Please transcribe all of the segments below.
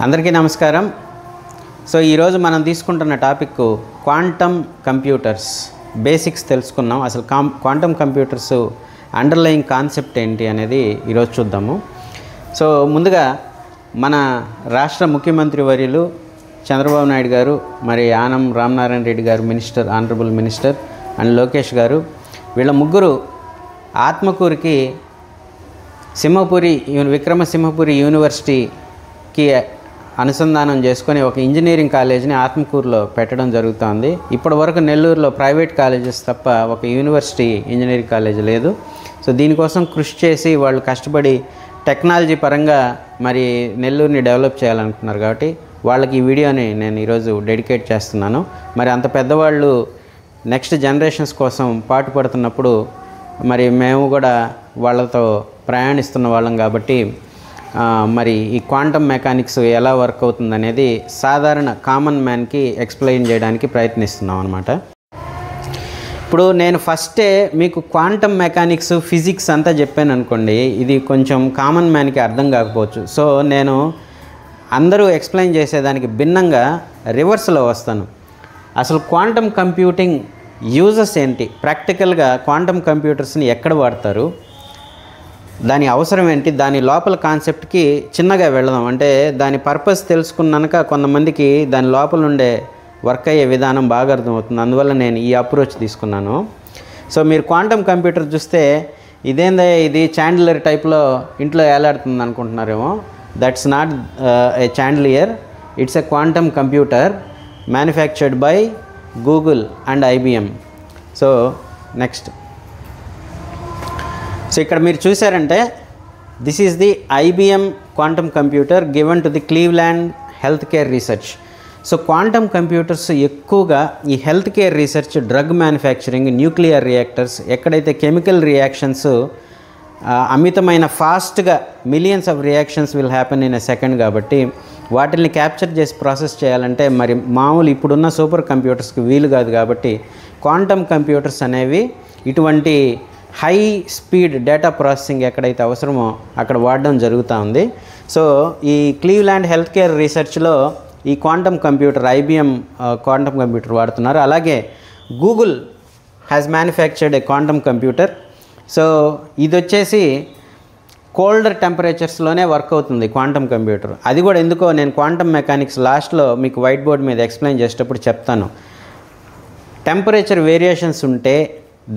అందరికీ నమస్కారం. సో ఈరోజు మనం తీసుకుంటున్న టాపిక్ క్వాంటమ్ కంప్యూటర్స్ బేసిక్స్ తెలుసుకున్నాం. అసలు క్వాంటమ్ కంప్యూటర్స్ అండర్లయింగ్ కాన్సెప్ట్ ఏంటి అనేది ఈరోజు చూద్దాము. సో ముందుగా మన రాష్ట్ర ముఖ్యమంత్రి వర్యులు చంద్రబాబు నాయుడు గారు, మరి ఆనం రామనారాయణ రెడ్డి గారు minister, honourable minister, and Lokesh గారు, వీళ్ళ ముగ్గురు ఆత్మకూరుకి విక్రమసింహపురి యూనివర్సిటీకి అనుసంధానం చేసుకొని ఒక ఇంజనీరింగ్ కాలేజీని ఆత్మకూరులో పెట్టడం జరుగుతుంది. ఇప్పటి వరకు నెల్లూరులో ప్రైవేట్ కాలేజెస్ తప్ప ఒక యూనివర్సిటీ ఇంజనీరింగ్ కాలేజీ లేదు. సో దీనికోసం కృషి చేసి వాళ్ళు కష్టపడి టెక్నాలజీ పరంగా మరి నెల్లూరుని డెవలప్ చేయాలనుకుంటున్నారు. కాబట్టి వాళ్ళకి ఈ వీడియోని నేను ఈరోజు డెడికేట్ చేస్తున్నాను. మరి అంత పెద్దవాళ్ళు నెక్స్ట్ జనరేషన్స్ కోసం పాటుపడుతున్నప్పుడు మరి మేము కూడా వాళ్ళతో ప్రయాణిస్తున్న వాళ్ళం కాబట్టి మరి ఈ క్వాంటమ్ మెకానిక్స్ ఎలా వర్క్ అవుతుంది అనేది సాధారణ కామన్ మ్యాన్కి ఎక్స్ప్లెయిన్ చేయడానికి ప్రయత్నిస్తున్నాం అనమాట. ఇప్పుడు నేను ఫస్టే మీకు క్వాంటమ్ మెకానిక్స్, ఫిజిక్స్ అంతా చెప్పాను అనుకోండి, ఇది కొంచెం కామన్ మ్యాన్కి అర్థం కాకపోవచ్చు. సో నేను అందరూ ఎక్స్ప్లెయిన్ చేసేదానికి భిన్నంగా రివర్స్లో వస్తాను. అసలు క్వాంటమ్ కంప్యూటింగ్ యూజెస్ ఏంటి, ప్రాక్టికల్గా క్వాంటమ్ కంప్యూటర్స్ని ఎక్కడ వాడతారు, దాని అవసరం ఏంటి, దాని లోపల కాన్సెప్ట్కి చిన్నగా వెళదాం. అంటే దాని పర్పస్ తెలుసుకున్నాక కొంతమందికి దాని లోపల ఉండే వర్క్ అయ్యే విధానం బాగా అర్థమవుతుంది. అందువల్ల నేను ఈ అప్రోచ్ తీసుకున్నాను. సో మీరు క్వాంటమ్ కంప్యూటర్ చూస్తే ఇదేందా ఇది చాండిలియర్ టైప్లో ఇంట్లో ఏలాడుతుంది అనుకుంటున్నారేమో. That's not a chandelier, it's a quantum computer manufactured by Google and IBM. So next, so ఇక్కడ మీరు చూసారంటే this is the IBM quantum computer given to the Cleveland health care research. So quantum computers ఎక్కువగా ఈ health care research, drug manufacturing, nuclear reactors, ఎక్కడైతే chemical reactions అమితమైన ఫాస్ట్గా millions of reactions will happen in a second, కాబట్టి వాటిని capture చేసి process చేయాలంటే మరి మామూలు ఇప్పుడున్న సూపర్ కంప్యూటర్స్కి వీలు కాదు. కాబట్టి క్వాంటమ్ కంప్యూటర్స్ అనేవి ఇటువంటి హై స్పీడ్ డేటా ప్రాసెసింగ్ ఎక్కడైతే అవసరమో అక్కడ వాడడం జరుగుతూ ఉంది. సో ఈ క్లీవ్లాండ్ హెల్త్ కేర్ రీసెర్చ్లో ఈ quantum computer IBM quantum computer వాడుతున్నారు. అలాగే Google has manufactured A quantum computer. So ఇది వచ్చేసి కోల్డర్ టెంపరేచర్స్లోనే వర్క్ అవుతుంది క్వాంటమ్ కంప్యూటర్. అది కూడా ఎందుకో నేను క్వాంటమ్ మెకానిక్స్ లాస్ట్లో మీకు వైట్ బోర్డ్ మీద ఎక్స్ప్లెయిన్ చేసేటప్పుడు చెప్తాను. టెంపరేచర్ వేరియేషన్స్ ఉంటే,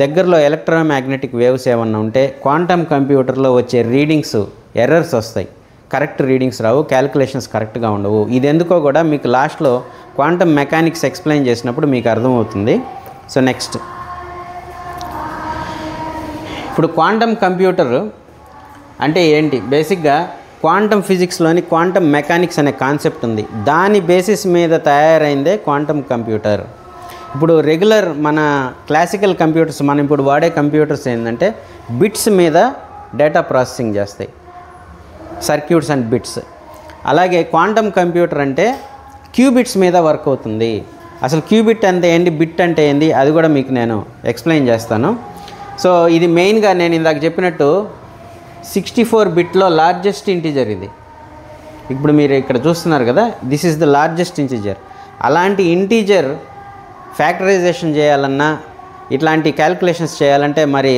దగ్గరలో ఎలక్ట్రోమాగ్నెటిక్ వేవ్స్ ఏమన్నా ఉంటే క్వాంటమ్ కంప్యూటర్లో వచ్చే రీడింగ్స్ ఎర్రర్స్ వస్తాయి, కరెక్ట్ రీడింగ్స్ రావు, క్యాలిక్యులేషన్స్ కరెక్ట్గా ఉండవు. ఇది ఎందుకో కూడా మీకు లాస్ట్లో క్వాంటమ్ మెకానిక్స్ ఎక్స్ప్లెయిన్ చేసినప్పుడు మీకు అర్థమవుతుంది. సో నెక్స్ట్, ఇప్పుడు క్వాంటమ్ కంప్యూటర్ అంటే ఏంటి, బేసిక్గా క్వాంటమ్ ఫిజిక్స్లోని క్వాంటమ్ మెకానిక్స్ అనే కాన్సెప్ట్ ఉంది. దాని బేసిస్ మీద తయారైందే క్వాంటమ్ కంప్యూటర్. ఇప్పుడు రెగ్యులర్ మన క్లాసికల్ కంప్యూటర్స్, మనం ఇప్పుడు వాడే కంప్యూటర్స్ ఏంటంటే బిట్స్ మీద డేటా ప్రాసెసింగ్ చేస్తాయి, సర్క్యూట్స్ అండ్ బిట్స్. అలాగే క్వాంటమ్ కంప్యూటర్ అంటే క్యూబిట్స్ మీద వర్క్ అవుతుంది. అసలు క్యూబిట్ అంటే ఏంటి, బిట్ అంటే ఏంటి, అది కూడా మీకు నేను ఎక్స్ప్లెయిన్ చేస్తాను. సో ఇది మెయిన్గా నేను ఇందాక చెప్పినట్టు 64 బిట్లో లార్జెస్ట్ ఇంటిజర్ ఇది. ఇప్పుడు మీరు ఇక్కడ చూస్తున్నారు కదా, this is the largest integer. అలాంటి ఇంటిజర్ ఫ్యాక్టరైజేషన్ చేయాలన్నా, ఇట్లాంటి క్యాలిక్యులేషన్స్ చేయాలంటే మరి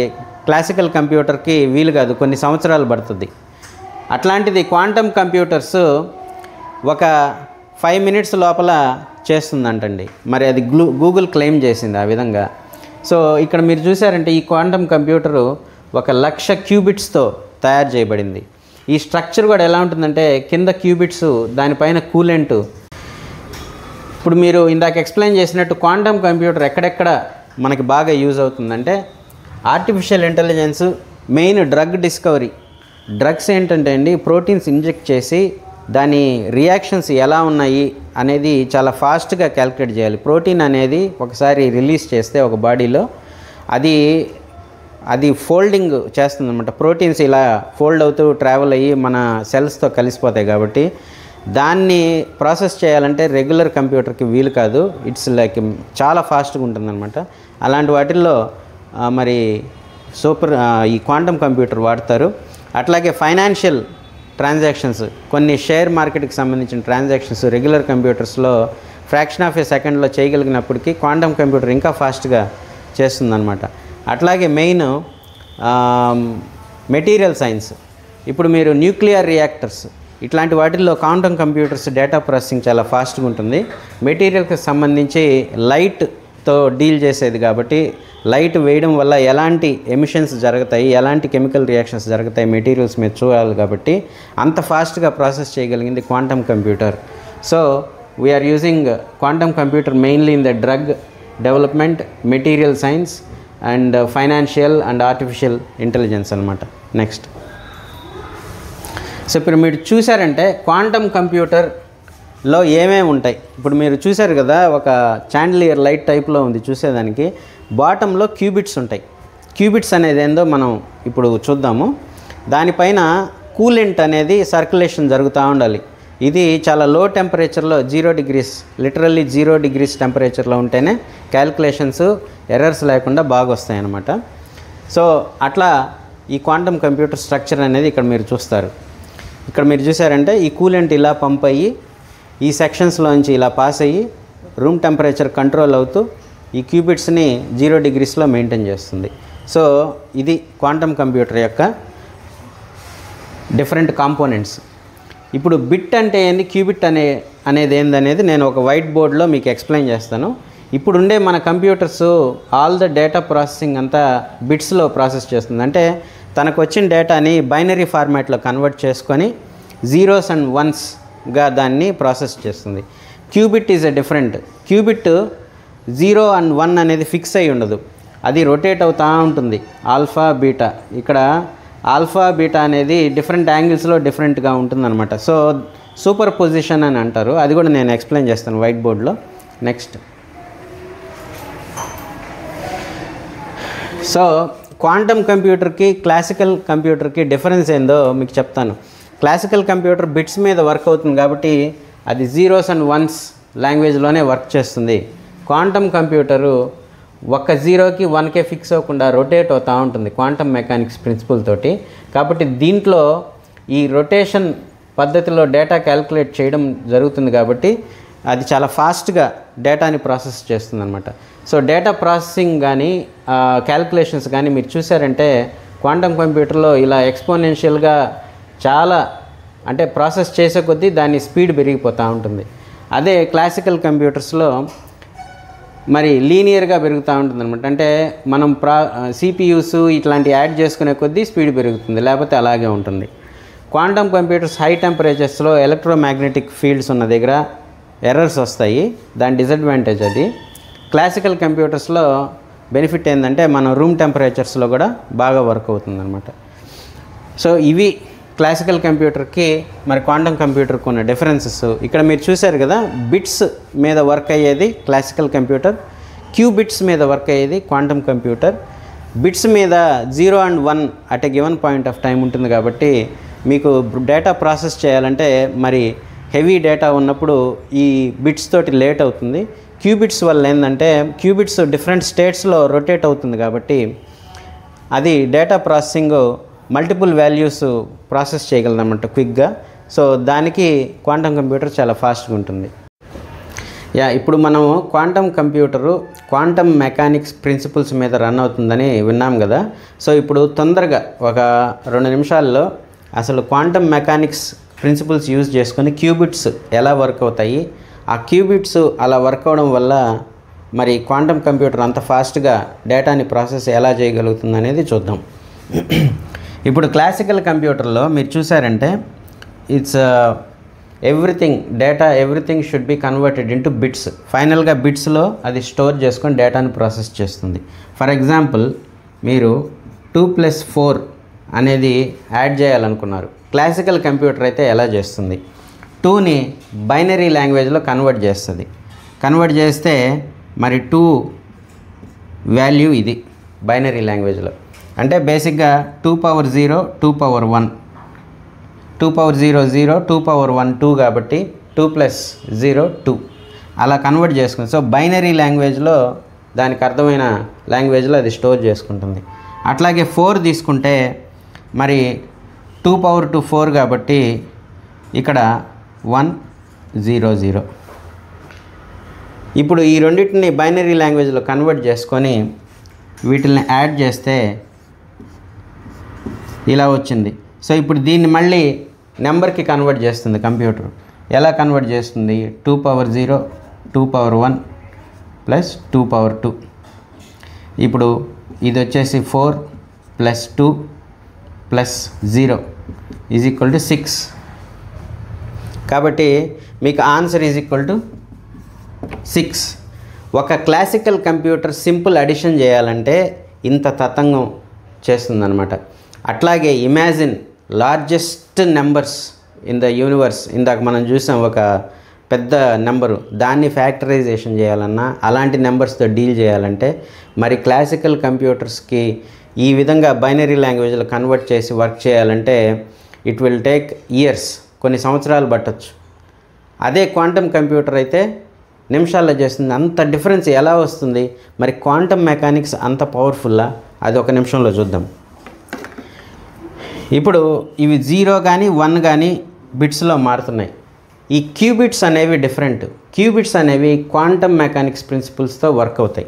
క్లాసికల్ కంప్యూటర్కి వీలు కాదు, కొన్ని సంవత్సరాలు పడుతుంది. అట్లాంటిది క్వాంటమ్ కంప్యూటర్స్ ఒక 5 minutes లోపల చేస్తుందంటండి. మరి అది గూగుల్ క్లెయిమ్ చేసింది ఆ విధంగా. సో ఇక్కడ మీరు చూసారంటే ఈ క్వాంటమ్ కంప్యూటరు 1,00,000 క్యూబిట్స్తో తయారు చేయబడింది. ఈ స్ట్రక్చర్ కూడా ఎలా ఉంటుందంటే కింద క్యూబిట్స్, దానిపైన కూలెంట్. ఇప్పుడు మీరు ఇందాక ఎక్స్ప్లెయిన్ చేసినట్టు క్వాంటమ్ కంప్యూటర్ ఎక్కడెక్కడ మనకి బాగా యూజ్ అవుతుందంటే artificial intelligence, main drug discovery. Drugs ఏంటంటే అండి, ప్రోటీన్స్ ఇంజెక్ట్ చేసి దాని రియాక్షన్స్ ఎలా ఉన్నాయి అనేది చాలా ఫాస్ట్గా క్యాలిక్యులేట్ చేయాలి. ప్రోటీన్ అనేది ఒకసారి రిలీజ్ చేస్తే ఒక బాడీలో అది ఫోల్డింగ్ చేస్తుంది అనమాట. ప్రోటీన్స్ ఇలా ఫోల్డ్ అవుతూ ట్రావెల్ అయ్యి మన సెల్స్తో కలిసిపోతాయి. కాబట్టి దాన్ని ప్రాసెస్ చేయాలంటే రెగ్యులర్ కంప్యూటర్కి వీలు కాదు. ఇట్స్ లైక్ చాలా ఫాస్ట్గా ఉంటుందన్నమాట. అలాంటి వాటిల్లో మరి ఈ క్వాంటమ్ కంప్యూటర్ వాడతారు. అట్లాగే ఫైనాన్షియల్ ట్రాన్సాక్షన్స్, కొన్ని షేర్ మార్కెట్కి సంబంధించిన ట్రాన్సాక్షన్స్ రెగ్యులర్ కంప్యూటర్స్లో ఫ్రాక్షన్ ఆఫ్ ఏ సెకండ్లో చేయగలిగినప్పటికీ క్వాంటమ్ కంప్యూటర్ ఇంకా ఫాస్ట్గా చేస్తుందన్నమాట. అట్లాగే మెయిన్ మెటీరియల్ సైన్స్, ఇప్పుడు మీరు న్యూక్లియర్ రియాక్టర్స్ ఇట్లాంటి వాటిల్లో క్వాంటమ్ కంప్యూటర్స్ డేటా ప్రాసెసింగ్ చాలా ఫాస్ట్గా ఉంటుంది. మెటీరియల్కి సంబంధించి లైట్తో డీల్ చేసేది కాబట్టి లైట్ వేయడం వల్ల ఎలాంటి ఎమిషన్స్ జరుగుతాయి, ఎలాంటి కెమికల్ రియాక్షన్స్ జరుగుతాయి మెటీరియల్స్ మీద చూడాలి కాబట్టి అంత ఫాస్ట్గా ప్రాసెస్ చేయగలిగింది quantum computer. So we are using quantum computer mainly in the drug development, material science and financial and artificial intelligence అనమాట. నెక్స్ట్, సో ఇప్పుడు మీరు చూసారంటే క్వాంటమ్ కంప్యూటర్లో ఏమేమి ఉంటాయి. ఇప్పుడు మీరు చూసారు కదా, ఒక చాండిలియర్ లైట్ టైప్లో ఉంది చూసేదానికి. బాటంలో క్యూబిట్స్ ఉంటాయి. క్యూబిట్స్ అనేది ఏందో మనం ఇప్పుడు చూద్దాము. దానిపైన కూలెంట్ అనేది సర్క్యులేషన్ జరుగుతూ ఉండాలి. ఇది చాలా లో టెంపరేచర్లో 0 degrees, లిటరల్లీ 0 degrees టెంపరేచర్లో ఉంటేనే క్యాలిక్యులేషన్స్ ఎర్రర్స్ లేకుండా బాగా వస్తాయి అన్నమాట. సో అట్లా ఈ క్వాంటమ్ కంప్యూటర్ స్ట్రక్చర్ అనేది ఇక్కడ మీరు చూస్తారు. ఇక్కడ మీరు చూసారంటే ఈ కూలెంట్ ఇలా పంప్ అయ్యి ఈ సెక్షన్స్లోంచి ఇలా పాస్ అయ్యి రూమ్ టెంపరేచర్ కంట్రోల్ అవుతూ ఈ క్యూబిట్స్ని 0 degreesలో మెయింటైన్ చేస్తుంది. సో ఇది క్వాంటమ్ కంప్యూటర్ యొక్క డిఫరెంట్ కాంపోనెంట్స్. ఇప్పుడు బిట్ అంటే ఏంది, క్యూబిట్ అనేది ఏందనేది నేను ఒక వైట్ బోర్డ్లో మీకు ఎక్స్ప్లెయిన్ చేస్తాను. ఇప్పుడుండే మన computers all the data processing అంతా బిట్స్లో ప్రాసెస్ చేస్తుంది. అంటే తనకు వచ్చిన డేటాని బైనరీ ఫార్మాట్లో కన్వర్ట్ చేసుకొని 0s and 1sగా దాన్ని ప్రాసెస్ చేస్తుంది. Qubit is a different. Qubit 0 and 1 అనేది ఫిక్స్ అయి ఉండదు, అది రొటేట్ అవుతూ ఉంటుంది. ఆల్ఫా బీటా, ఇక్కడ ఆల్ఫా బీటా అనేది డిఫరెంట్ యాంగిల్స్లో డిఫరెంట్గా ఉంటుందన్నమాట. సో సూపర్ పొజిషన్ అని అంటారు, అది కూడా నేను ఎక్స్ప్లెయిన్ చేస్తాను వైట్ బోర్డ్లో. నెక్స్ట్, సో క్వాంటమ్ కంప్యూటర్కి క్లాసికల్ కంప్యూటర్కి డిఫరెన్స్ ఏందో మీకు చెప్తాను. క్లాసికల్ కంప్యూటర్ బిట్స్ మీద వర్క్ అవుతుంది కాబట్టి అది 0s and 1s లాంగ్వేజ్లోనే వర్క్ చేస్తుంది. క్వాంటమ్ కంప్యూటరు ఒక్క 0కి 1కే ఫిక్స్ అవ్వకుండా రొటేట్ అవుతూ ఉంటుంది క్వాంటమ్ మెకానిక్స్ ప్రిన్సిపల్ తోటి. కాబట్టి దీంట్లో ఈ రొటేషన్ పద్ధతిలో డేటా క్యాలిక్యులేట్ చేయడం జరుగుతుంది కాబట్టి అది చాలా ఫాస్ట్గా డేటాని ప్రాసెస్ చేస్తుంది అనమాట. సో డేటా ప్రాసెసింగ్ కానీ క్యాలిక్యులేషన్స్ కానీ మీరు చూసారంటే క్వాంటమ్ కంప్యూటర్లో ఇలా ఎక్స్పోనెన్షియల్గా చాలా, అంటే ప్రాసెస్ చేసే కొద్దీ దాని స్పీడ్ పెరిగిపోతూ ఉంటుంది. అదే క్లాసికల్ కంప్యూటర్స్లో మరి లీనియర్గా పెరుగుతూ ఉంటుంది అనమాట. అంటే మనం సిపియూస్ ఇట్లాంటి యాడ్ చేసుకునే కొద్దీ స్పీడ్ పెరుగుతుంది, లేకపోతే అలాగే ఉంటుంది. క్వాంటమ్ కంప్యూటర్స్ హై టెంపరేచర్స్లో ఎలక్ట్రోమాగ్నెటిక్ ఫీల్డ్స్ ఉన్న దగ్గర ఎర్రర్స్ వస్తాయి, దాని డిసడ్వాంటేజ్ అది. క్లాసికల్ కంప్యూటర్స్లో బెనిఫిట్ ఏంటంటే మనం రూమ్ టెంపరేచర్స్లో కూడా బాగా వర్క్ అవుతుంది అనమాట. సో ఇవి క్లాసికల్ కంప్యూటర్కి మరి క్వాంటమ్ కంప్యూటర్కి ఉన్న డిఫరెన్సెస్. ఇక్కడ మీరు చూశారు కదా, బిట్స్ మీద వర్క్ అయ్యేది క్లాసికల్ కంప్యూటర్, క్యూబిట్స్ మీద వర్క్ అయ్యేది క్వాంటమ్ కంప్యూటర్. బిట్స్ మీద 0 and 1 at a given point of time ఉంటుంది కాబట్టి మీకు డేటా ప్రాసెస్ చేయాలంటే మరి హెవీ డేటా ఉన్నప్పుడు ఈ బిట్స్ తోటి లేట్ అవుతుంది. క్యూబిట్స్ వల్ల ఏంటంటే క్యూబిట్స్ డిఫరెంట్ స్టేట్స్లో రొటేట్ అవుతుంది కాబట్టి అది data processing multiple values process చేయగలదన్నమాట క్విక్గా. సో దానికి క్వాంటమ్ కంప్యూటర్ చాలా ఫాస్ట్గా ఉంటుంది. ఇప్పుడు మనము quantum computer quantum mechanics principles మీద రన్ అవుతుందని విన్నాం కదా. సో ఇప్పుడు తొందరగా ఒక 2 నిమిషాల్లో అసలు క్వాంటమ్ మెకానిక్స్ ప్రిన్సిపల్స్ యూజ్ చేసుకొని క్యూబిట్స్ ఎలా వర్క్ అవుతాయి, ఆ క్యూబిట్స్ అలా వర్క్ అవడం వల్ల మరి క్వాంటమ్ కంప్యూటర్ అంత ఫాస్ట్గా డేటాని ప్రాసెస్ ఎలా చేయగలుగుతుంది అనేది చూద్దాం. ఇప్పుడు క్లాసికల్ కంప్యూటర్లో మీరు చూసారంటే it's everything should be converted into bits. ఫైనల్గా బిట్స్లో అది స్టోర్ చేసుకొని డేటాని ప్రాసెస్ చేస్తుంది. ఫర్ ఎగ్జాంపుల్ మీరు 2 + 4 అనేది యాడ్ చేయాలనుకున్నారు. క్లాసికల్ కంప్యూటర్ అయితే ఎలా చేస్తుంది, 2ని బైనరీ లాంగ్వేజ్లో కన్వర్ట్ చేస్తుంది. కన్వర్ట్ చేస్తే మరి 2 వాల్యూ ఇది బైనరీ లాంగ్వేజ్లో. అంటే బేసిక్గా 2^0 2^1 2^0 0 2^1 2 కాబట్టి 2 + 0 2 అలా కన్వర్ట్ చేసుకుంది. సో బైనరీ లాంగ్వేజ్లో దానికి అర్థమైన లాంగ్వేజ్లో అది స్టోర్ చేసుకుంటుంది. అట్లాగే 4 తీసుకుంటే మరి 2 పవర్ 2 4 కాబట్టి ఇక్కడ 1 0 0. ఇప్పుడు ఈ రెండింటిని బైనరీ లాంగ్వేజ్లో కన్వర్ట్ చేసుకొని వీటిని యాడ్ చేస్తే ఇలా వచ్చింది. సో ఇప్పుడు దీన్ని మళ్ళీ నెంబర్కి కన్వర్ట్ చేస్తుంది కంప్యూటర్. ఎలా కన్వర్ట్ చేస్తుంది? 2 పవర్ 0 2 పవర్ 1 ప్లస్ 2 పవర్ 2. ఇప్పుడు ఇది వచ్చేసి 4 plus 2 plus 0 is equal to 6. కాబట్టి మీకు ఆన్సర్ ఈజ్ ఈక్వల్ టు 6. ఒక క్లాసికల్ కంప్యూటర్ సింపుల్ అడిషన్ చేయాలంటే ఇంత తతంగం చేస్తుందన్నమాట. అట్లాగే imagine largest numbers in the universe. ఇందాక మనం చూసాం ఒక పెద్ద నెంబరు, దాన్ని ఫ్యాక్టరైజేషన్ చేయాలన్నా అలాంటి నెంబర్స్తో డీల్ చేయాలంటే మరి క్లాసికల్ కంప్యూటర్స్కి ఈ విధంగా బైనరీ లాంగ్వేజ్లో కన్వర్ట్ చేసి వర్క్ చేయాలంటే ఇట్ విల్ టేక్ ఇయర్స్, కొన్ని సంవత్సరాలు పట్టచ్చు. అదే క్వాంటమ్ కంప్యూటర్ అయితే నిమిషాల్లో చేస్తుంది. అంత డిఫరెన్స్ ఎలా వస్తుంది? మరి క్వాంటమ్ మెకానిక్స్ అంత పవర్ఫుల్లా? అది ఒక నిమిషంలో చూద్దాం. ఇప్పుడు ఇవి 0 కానీ 1 కానీ బిట్స్లో మారుతున్నాయి. ఈ క్యూబిట్స్ అనేవి డిఫరెంట్. క్యూబిట్స్ అనేవి క్వాంటమ్ మెకానిక్స్ ప్రిన్సిపల్స్తో వర్క్ అవుతాయి.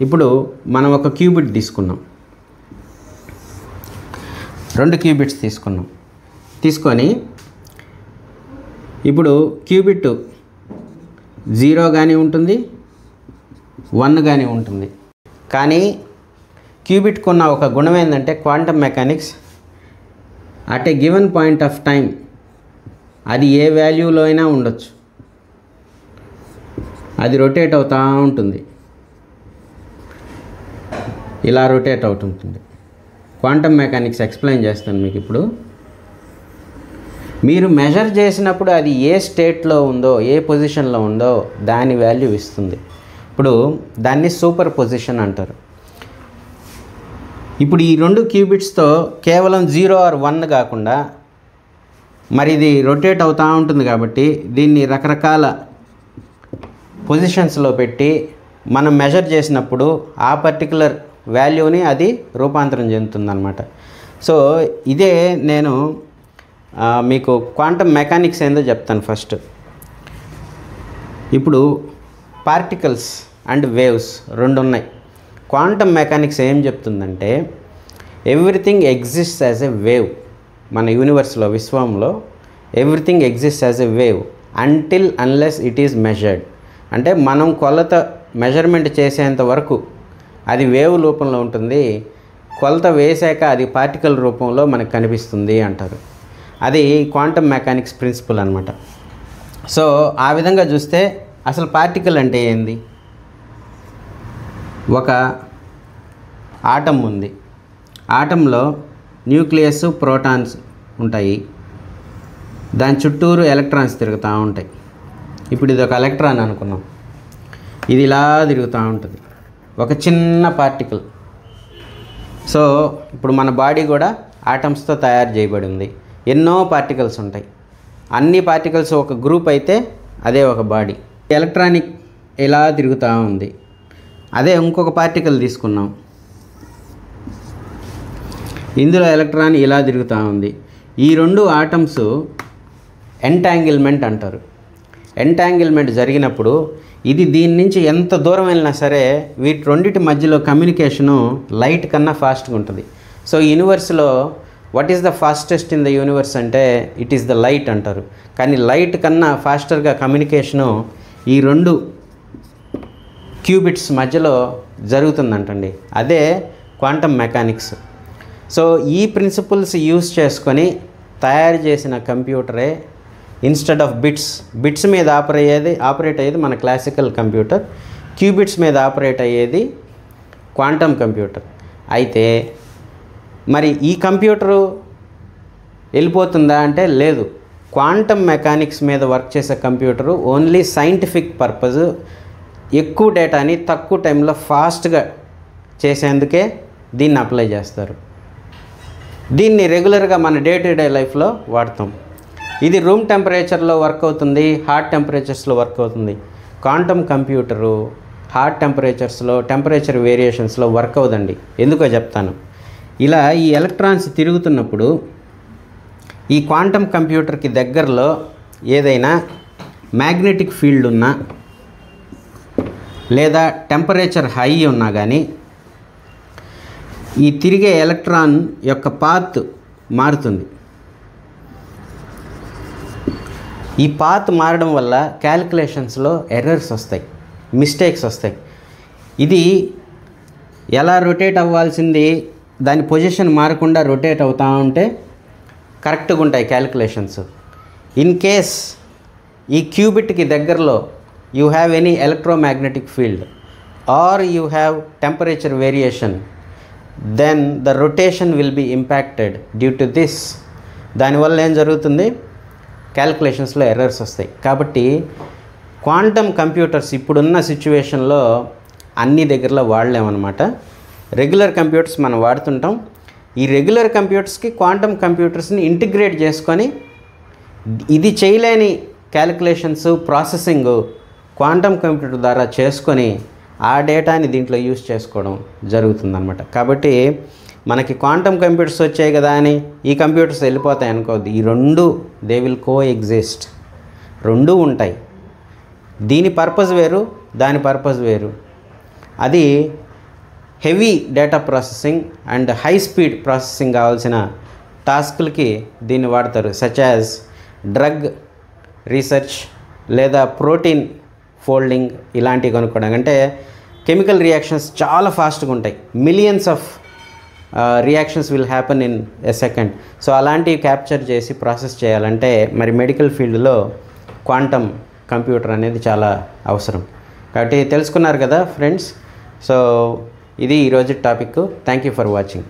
ఇప్పుడు మనం ఒక క్యూబిట్ తీసుకున్నాం, 2 క్యూబిట్స్ తీసుకొని ఇప్పుడు క్యూబిట్ 0 కానీ ఉంటుంది 1 కానీ ఉంటుంది. కానీ క్యూబిట్కు ఉన్న ఒక గుణం ఏంటంటే quantum mechanics at a given point of time అది ఏ వాల్యూలో అయినా ఉండొచ్చు, అది రొటేట్ అవుతూ ఉంటుంది, ఇలా రొటేట్ అవుతుంటుంది. క్వాంటమ్ మెకానిక్స్ ఎక్స్ప్లెయిన్ చేస్తాను మీకు. ఇప్పుడు మీరు మెజర్ చేసినప్పుడు అది ఏ స్టేట్లో ఉందో, ఏ పొజిషన్లో ఉందో దాని వాల్యూ ఇస్తుంది. ఇప్పుడు దాన్ని సూపర్ పొజిషన్ అంటారు. ఇప్పుడు ఈ 2 క్యూబిట్స్తో కేవలం 0 ఆర్ 1 కాకుండా మరి ఇది రొటేట్ అవుతూ ఉంటుంది కాబట్టి దీన్ని రకరకాల పొజిషన్స్లో పెట్టి మనం మెజర్ చేసినప్పుడు ఆ పర్టికులర్ వాల్యూని అది రూపాంతరం చెందుతుందన్నమాట. సో ఇదే నేను మీకు క్వాంటమ్ మెకానిక్స్ ఏందో చెప్తాను ఫస్ట్. ఇప్పుడు పార్టికల్స్ అండ్ వేవ్స్ 2 ఉన్నాయి. క్వాంటమ్ మెకానిక్స్ ఏం చెప్తుందంటే everything exists as a wave. మన యూనివర్స్లో, విశ్వంలో everything exists as a wave until unless it is measured. అంటే మనం కొలత మెజర్మెంట్ చేసేంత వరకు అది వేవ్ రూపంలో ఉంటుంది, కొలత వేసాక అది పార్టికల్ రూపంలో మనకు కనిపిస్తుంది అంటారు. అది క్వాంటమ్ మెకానిక్స్ ప్రిన్సిపల్ అనమాట. సో ఆ విధంగా చూస్తే అసలు పార్టికల్ అంటే ఏంది? ఒక ఆటం ఉంది, ఆటంలో న్యూక్లియస్, ప్రోటాన్స్ ఉంటాయి, దాని చుట్టూరు ఎలక్ట్రాన్స్ తిరుగుతూ ఉంటాయి. ఇప్పుడు ఇది ఒక ఎలక్ట్రాన్ అనుకున్నాం, ఇది ఇలా తిరుగుతూ ఉంటుంది, ఒక చిన్న పార్టికల్. సో ఇప్పుడు మన బాడీ కూడా ఆటమ్స్తో తయారు చేయబడి ఉంది. ఎన్నో పార్టికల్స్ ఉంటాయి, అన్ని పార్టికల్స్ ఒక గ్రూప్ అయితే అదే ఒక బాడీ. ఎలక్ట్రానిక్ ఇలా తిరుగుతూ ఉంది. అదే ఇంకొక పార్టికల్ తీసుకున్నాం, ఇందులో ఎలక్ట్రాన్ ఇలా తిరుగుతూ ఉంది. ఈ 2 ఆటమ్స్ ఎంటాంగిల్మెంట్ అంటారు. ఎంటాంగిల్మెంట్ జరిగినప్పుడు ఇది దీని నుంచి ఎంత దూరం వెళ్ళినా సరే వీటి రెండింటి మధ్యలో కమ్యూనికేషను లైట్ కన్నా ఫాస్ట్గా ఉంటుంది. సో యూనివర్స్లో what is the fastest in the universe అంటే ఇట్ ఈస్ ద లైట్ అంటారు. కానీ లైట్ కన్నా ఫాస్టర్గా కమ్యూనికేషను ఈ 2 క్యూబిట్స్ మధ్యలో జరుగుతుందంటండి. అదే క్వాంటమ్ మెకానిక్స్. సో ఈ ప్రిన్సిపల్స్ యూస్ చేసుకొని తయారు చేసిన కంప్యూటరే ఇన్స్టెడ్ ఆఫ్ బిట్స్ మీద ఆపరేట్ అయ్యేది మన క్లాసికల్ కంప్యూటర్, క్యూబిట్స్ మీద ఆపరేట్ అయ్యేది క్వాంటమ్ కంప్యూటర్. అయితే మరి ఈ కంప్యూటరు వెళ్ళిపోతుందా అంటే లేదు. క్వాంటమ్ మెకానిక్స్ మీద వర్క్ చేసే కంప్యూటరు ఓన్లీ సైంటిఫిక్ పర్పస్, ఎక్కువ డేటాని తక్కువ టైంలో ఫాస్ట్గా చేసేందుకే దీన్ని అప్లై చేస్తారు. దీన్ని రెగ్యులర్గా మన డే టు డే లైఫ్లో వాడతాం. ఇది రూమ్ టెంపరేచర్లో వర్క్ అవుతుంది, హాట్ టెంపరేచర్స్లో వర్క్ అవుతుంది. క్వాంటమ్ కంప్యూటరు హాట్ టెంపరేచర్స్లో, టెంపరేచర్ వేరియేషన్స్లో వర్క్ అవుదండి. ఎందుకో చెప్తాను. ఇలా ఈ ఎలక్ట్రాన్స్ తిరుగుతున్నప్పుడు ఈ క్వాంటమ్ కంప్యూటర్కి దగ్గరలో ఏదైనా మ్యాగ్నెటిక్ ఫీల్డ్ ఉన్నా లేదా టెంపరేచర్ హై ఉన్నా కానీ ఈ తిరిగే ఎలక్ట్రాన్ యొక్క పాత్ మారుతుంది. ఈ పాత్ మారడం వల్ల క్యాలిక్యులేషన్స్లో ఎర్రర్స్ వస్తాయి, మిస్టేక్స్ వస్తాయి. ఇది ఎలా రొటేట్ అవ్వాల్సింది దాని పొజిషన్ మారకుండా రొటేట్ అవుతూ ఉంటే కరెక్ట్గా ఉంటాయి క్యాలిక్యులేషన్స్. ఇన్ కేస్ ఈ క్యూబిట్కి దగ్గరలో you have any electromagnetic field or you have temperature variation, then the rotation will be impacted due to this. దానివల్ల ఏం జరుగుతుంది, క్యాలిక్యులేషన్స్లో ఎర్రర్స్ వస్తాయి. కాబట్టి క్వాంటమ్ కంప్యూటర్స్ ఇప్పుడున్న సిచ్యువేషన్లో అన్ని దగ్గరలో వాడలేమన్నమాట. రెగ్యులర్ కంప్యూటర్స్ మనం వాడుతుంటాం. ఈ రెగ్యులర్ కంప్యూటర్స్కి క్వాంటమ్ కంప్యూటర్స్ని ఇంటిగ్రేట్ చేసుకొని ఇది చేయలేని క్యాలిక్యులేషన్స్ ప్రాసెసింగ్ క్వాంటమ్ కంప్యూటర్ ద్వారా చేసుకొని ఆ డేటాని దీంట్లో యూజ్ చేసుకోవడం జరుగుతుందన్నమాట. కాబట్టి మనకి క్వాంటమ్ కంప్యూటర్స్ వచ్చాయి కదా అని ఈ కంప్యూటర్స్ వెళ్ళిపోతాయి అనుకోవద్దు. ఈ రెండు దే విల్ కో ఎగ్జిస్ట్, రెండూ ఉంటాయి. దీని పర్పస్ వేరు, దాని పర్పస్ వేరు. అది heavy data processing and high speed processing కావాల్సిన టాస్కులకి దీన్ని వాడతారు. సచ్ యాజ్ డ్రగ్ రీసెర్చ్ లేదా ప్రోటీన్ ఫోల్డింగ్ ఇలాంటివి కనుక్కోవడం. అంటే కెమికల్ రియాక్షన్స్ చాలా ఫాస్ట్గా ఉంటాయి, millions of reactions will happen in a second. So అలాంటివి క్యాప్చర్ చేసి ప్రాసెస్ చేయాలంటే మరి మెడికల్ ఫీల్డ్లో క్వాంటమ్ కంప్యూటర్ అనేది చాలా అవసరం. కాబట్టి తెలుసుకున్నారు కదా ఫ్రెండ్స్. సో ఇది ఈరోజు topic. Thank you for watching.